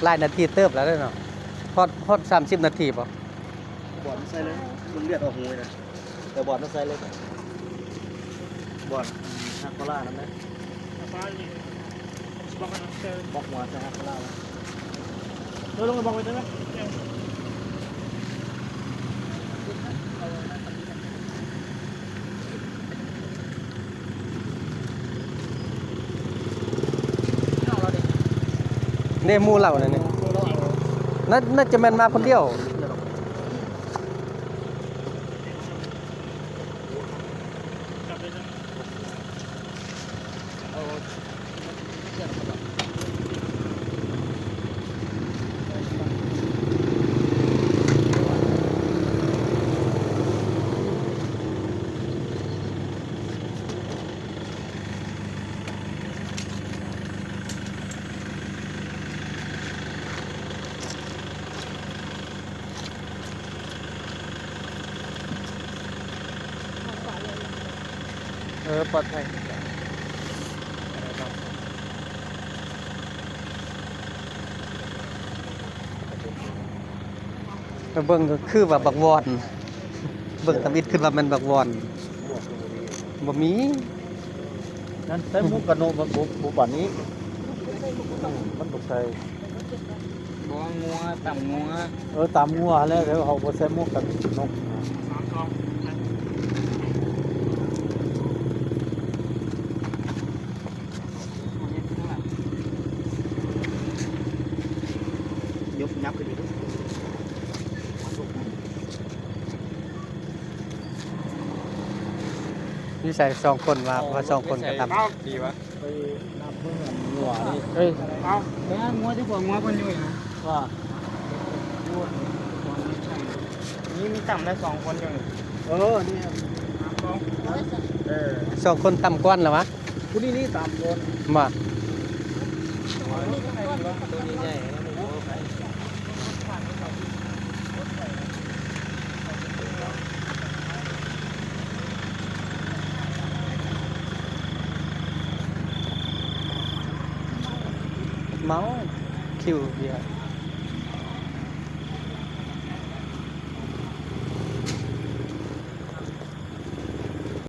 หลายนาทีเติบแล้วเนาะฮอด30 นาทีป่ะบอดมันใส่เลยมันเลือดออกหูเลยนะแต่บอดมันใส่เลยบอดฮักโคล่านั่นไหมบอกหัวใส่ฮักโคล่าลงไปบอกไปได้ไหมเนี่ยหมู่เราเนี่ยน่าจะแม่นมาคนเดียวปลอดภัยเบิ่งก็คือว่าบักวอนเบิ่งตำอิดขึ้นว่ามันบักวอนบ่มีนั่นใส่มุกกระโนบุบันนี้มันตกใส่งัวต่ำงัวตามงัวแล้วเดี๋ยวเขาใส่มุกกันนกยกยับกันอยู่นี่ใส่2 คนว่า2 คนก็ทำดีวะไปนับเพื่อนงัวนี่เอาแล้วงัวที่หัวงัวคนอยู่นะว่านี่มีต่ำได้2 คนอยู่นี่2 คนต่ำก้อนแล้ววะผู้นี่ตามโดนมาเมาคิวเดียว